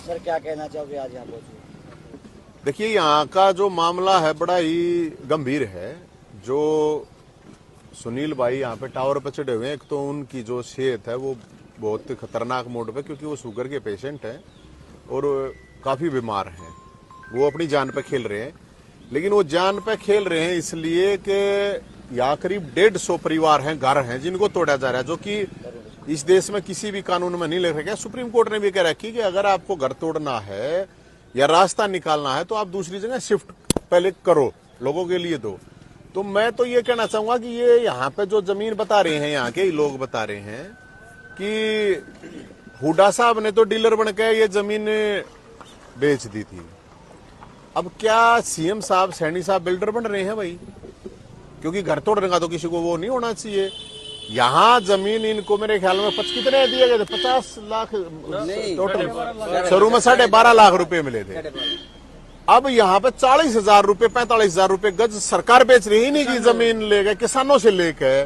Sir क्या कहना चाहोगे आज यहाँ पहुंचे? देखिए, यहाँ का जो मामला है बड़ा ही गंभीर है। जो सुनील भाई यहाँ पे टावर पे चढ़े हुए हैं, एक तो उनकी जो सेहत है वो बहुत खतरनाक मोड पे, क्योंकि वो शुगर के पेशेंट हैं और काफी बीमार हैं। वो अपनी जान पे खेल रहे हैं, लेकिन वो जान पे खेल रहे हैं इसलिए कि यहाँ करीब 150 परिवार हैं, घर हैं जिनको तोड़ा जा रहा है, जो कि इस देश में किसी भी कानून में नहीं लिख रखा है। सुप्रीम कोर्ट ने भी कह रखी कि अगर आपको घर तोड़ना है या रास्ता निकालना है तो आप दूसरी जगह शिफ्ट पहले करो, लोगों के लिए दो। तो मैं तो ये कहना चाहूंगा कि ये यहाँ पे जो जमीन बता रहे हैं, यहाँ के लोग बता रहे हैं कि हुड्डा साहब ने तो डीलर बनकर ये जमीन बेच दी थी। अब क्या सीएम साहब, सैनी साहब बिल्डर बन रहे हैं भाई? क्योंकि घर तोड़ने का तो किसी को वो नहीं होना चाहिए। यहाँ जमीन इनको मेरे ख्याल में कितने दिए गए थे? 50 लाख टोटल, शुरू में 12.5 लाख रुपए मिले थे। अब यहाँ पे 40,000 रुपए, 45,000 रुपए गज सरकार बेच रही, नहीं की जमीन ले गए किसानों से लेके।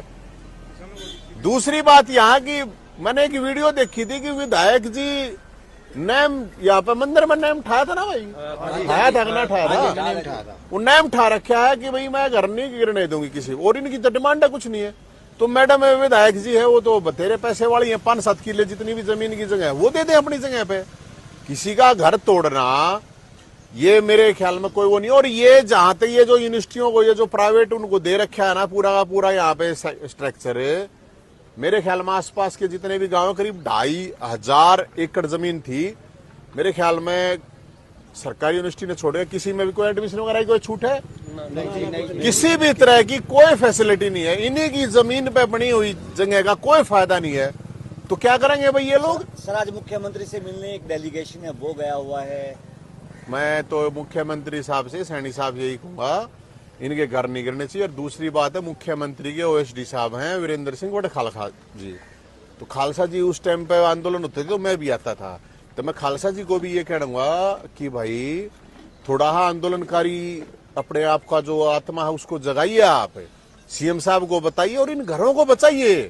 दूसरी बात यहाँ की, मैंने एक वीडियो देखी थी कि विधायक जी नेम यहाँ पे मंदिर में नेम ठाया था ना भाई, ठाया था ना, ठाया था, वो नेम ठा रखा है कि भाई मैं घर नहीं गिरने दूंगी किसी, और इनकी तो डिमांड है कुछ नहीं है। तो मैडम विधायक जी है वो तो बतेरे पैसे वाली है, 5-7 किले जितनी भी जमीन की जगह है वो दे दे अपनी जगह पे। किसी का घर तोड़ना ये मेरे ख्याल में कोई वो नहीं। और ये जहां तक ये जो यूनिवर्सिटियों को, ये जो प्राइवेट उनको दे रखा है ना पूरा का पूरा यहाँ पे स्ट्रक्चर, मेरे ख्याल में आसपास के जितने भी गांव, करीब 2,500 एकड़ जमीन थी। मेरे ख्याल में सरकारी यूनिवर्सिटी ने छोड़, किसी में भी कोई एडमिशन वगैरह की कोई छूट है? नहीं। किसी भी तरह की कोई फैसिलिटी नहीं है। इन्हीं की जमीन पे बनी हुई जगह का कोई फायदा नहीं है। तो क्या करेंगे भाई ये लोग? सर आज मुख्यमंत्री से मिलने एक डेलीगेशन है वो गया हुआ है। मैं तो मुख्यमंत्री साहब से, सैनी साहब यही कहूंगा, इनके घर नहीं गिरने चाहिए। और दूसरी बात है, मुख्यमंत्री के ओएसडी साहब हैं वीरेंद्र सिंह बड़े खालसा जी। तो खालसा जी उस टाइम पे आंदोलन होते थे तो मैं भी आता था। तो मैं खालसा जी को भी ये कहूंगा कि भाई थोड़ा आंदोलनकारी अपने आप का जो आत्मा है उसको जगाइए। आप सीएम साहब को बताइए और इन घरों को बचाइए।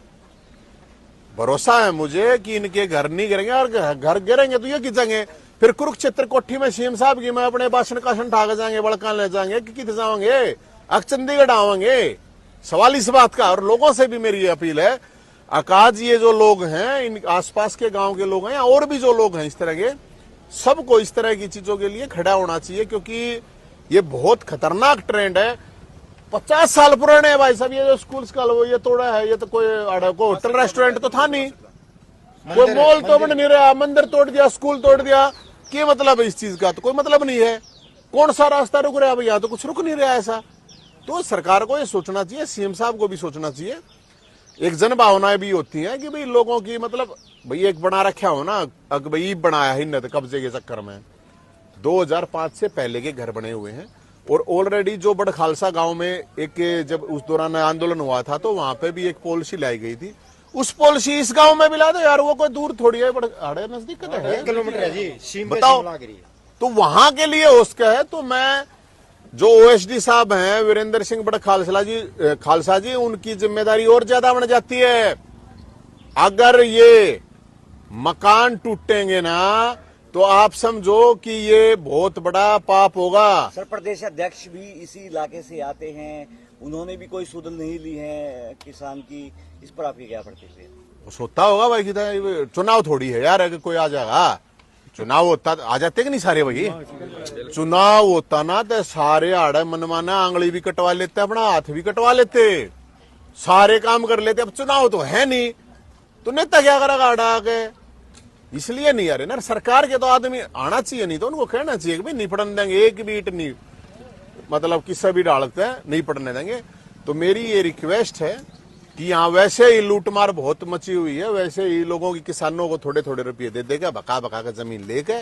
भरोसा है मुझे कि इनके घर नहीं गिरेंगे, और घर गिरेंगे तो ये गिरेंगे फिर कुरुक्षेत्र कोठी में सीएम साहब की मैं अपने भाषण का ठाक जाएंगे, बड़का ले जाएंगे कि कितने जाओगे, चंडीगढ़ आवेंगे। सवाल इस बात का। और लोगों से भी मेरी अपील है, आकाश ये जो लोग हैं, इन आसपास के गांव के लोग हैं और भी जो लोग हैं इस तरह के, सबको इस तरह की चीजों के लिए खड़ा होना चाहिए, क्योंकि ये बहुत खतरनाक ट्रेंड है। 50 साल पुराने है भाई साहब। ये जो स्कूल का वो ये तोड़ा है, ये तो कोई होटल रेस्टोरेंट तो था नहीं, कोई मॉल तो बन नहीं रहा, मंदिर तोड़ दिया, स्कूल तोड़ दिया। क्या मतलब है इस चीज का? तो कोई मतलब नहीं है। कौन सा रास्ता रुक रहा है भैया? तो कुछ रुक नहीं रहा ऐसा। तो सरकार को ये सोचना चाहिए, सीएम साहब को भी सोचना चाहिए। एक जन भावनाएं भी होती हैं कि भाई लोगों की, मतलब भाई एक बना रखा हो ना, अगर भाई बनाया ही न कब्जे के चक्कर में। 2005 से पहले के घर बने हुए हैं और ऑलरेडी जो बड़ खालसा गांव में एक, जब उस दौरान आंदोलन हुआ था तो वहां पे भी एक पॉलिसी लाई गई थी। उस पॉलिसी इस गांव में भी ला दो यार, वो कोई दूर थोड़ी है, बड़े नजदीक है, 1 किलोमीटर है जी। बताओ। तो वहां के लिए उसका है। तो मैं जो ओएसडी साहब हैं वीरेंद्र सिंह बड़ा खालसा जी, उनकी जिम्मेदारी और ज्यादा बढ़ जाती है। अगर ये मकान टूटेंगे ना तो आप समझो कि ये बहुत बड़ा पाप होगा। सर प्रदेश अध्यक्ष भी इसी इलाके से आते हैं, उन्होंने भी कोई सुधल नहीं ली है किसान की, इस पर आपकी क्या प्रतिक्रिया? सोता होगा भाई कि चुनाव थोड़ी है यार, अगर कोई आ जाएगा, चुनाव होता आ जाते कि नहीं सारे भाई? चुनाव होता ना तो सारे आड़े मनमाना आंगली भी कटवा लेते, अपना हाथ भी कटवा लेते, सारे काम कर लेते। अब चुनाव तो है नहीं, तो नेता क्या करेगा आड़ा आके? इसलिए नहीं आ रहे ना। सरकार के तो आदमी आना चाहिए, नहीं तो उनको कहना चाहिए कि भाई नहीं पढ़ने देंगे, एक भी ईंट नहीं, मतलब किस्सा भी डालते हैं, नहीं पढ़ने देंगे। तो मेरी ये रिक्वेस्ट है कि यहाँ वैसे ही लूटमार बहुत मची हुई है, वैसे ही लोगों की, किसानों को थोड़े थोड़े रुपये दे देगा, बका बका का जमीन लेके,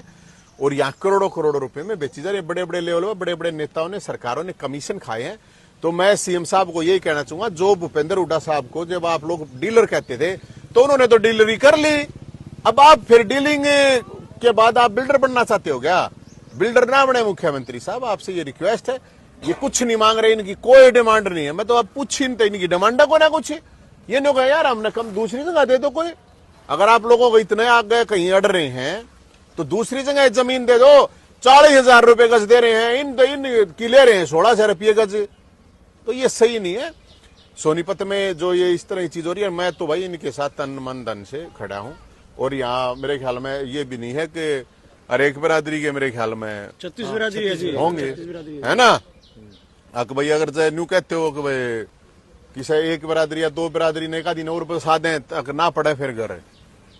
और यहाँ करोड़ों करोड़ों रुपए में बेची जा रही है। बड़े बड़े लेवल पर बड़े बड़े नेताओं ने, सरकारों ने कमीशन खाए हैं। तो मैं सीएम साहब को यही कहना चाहूंगा, जो भूपेंद्र हुड्डा साहब को जब आप लोग डीलर कहते थे तो उन्होंने तो डीलरी कर ली। अब आप फिर डीलिंग के बाद आप बिल्डर बनना चाहते हो क्या? बिल्डर ना बने मुख्यमंत्री साहब, आपसे ये रिक्वेस्ट है। ये कुछ नहीं मांग रहे, इनकी कोई डिमांड नहीं है। मैं तो अब पूछ ही नहीं, इनकी डिमांड को ना कुछ, ये नहीं यार हमने कम दूसरी जगह दे दो कोई। अगर आप लोगों को इतने आगे कहीं अड़ रहे हैं तो दूसरी जगह जमीन दे दो। 40,000 रुपए गज दे रहे हैं, इन की ले रहे हैं 16,000 रुपये गज। तो ये सही नहीं है। सोनीपत में जो ये इस तरह की चीज हो रही है, मैं तो भाई इनके साथ तन मन धन से खड़ा हूं। और यहाँ मेरे ख्याल में ये भी नहीं है कि हर एक बिरादरी के मेरे ख्याल में 36 बिरादरी है जी, होंगे, है ना। अक भाई अगर चाहे न्यू कहते हो कि भाई किसी एक बिरादरी या दो बिरादरी ने एक दिन और बसा दें तक ना पड़े फिर घर,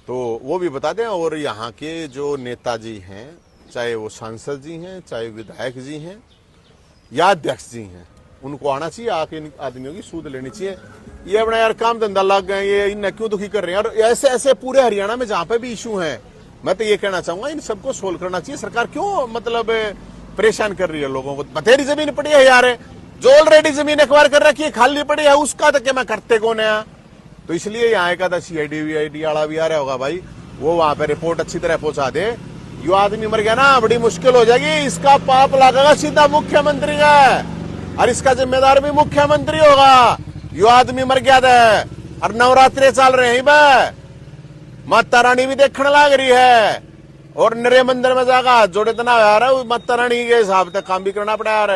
तो वो भी बता दें। और यहाँ के जो नेताजी हैं, चाहे वो सांसद जी हैं, चाहे विधायक जी हैं या अध्यक्ष जी हैं, उनको आना चाहिए, आके इन आदमियों की सूद लेनी चाहिए। ये अपना यार काम धंधा लग गए, ये इन्हें क्यों दुखी कर रहे हैं। और ऐसे ऐसे पूरे हरियाणा में जहां पे भी इशू है, मैं तो ये कहना चाहूंगा इन सबको सोल्व करना चाहिए। सरकार क्यों मतलब परेशान कर रही है लोगों को। बथेरी जमीन पड़ी है यार, जो ऑलरेडी जमीन एक्वायर कर रखी है, खाली पड़ी है, उसका तो क्या मैं करते कौन है। तो इसलिए यहाँ एक आधा CID VID वाला भी आ रहा होगा भाई, वो वहां पे रिपोर्ट अच्छी तरह पहुंचा दे। यो आदमी मर गया ना, बड़ी मुश्किल हो जाएगी। इसका पाप लगेगा सीधा मुख्यमंत्री का, और इसका जिम्मेदार भी मुख्यमंत्री होगा। यो आदमी मर गया था और नवरात्रे चल रहे हैं बे, माता रानी भी देखने लग रही है। और नरे मंदिर में जाकर जोड़े तना यार, माता रानी के हिसाब से काम भी करना पड़ा यार।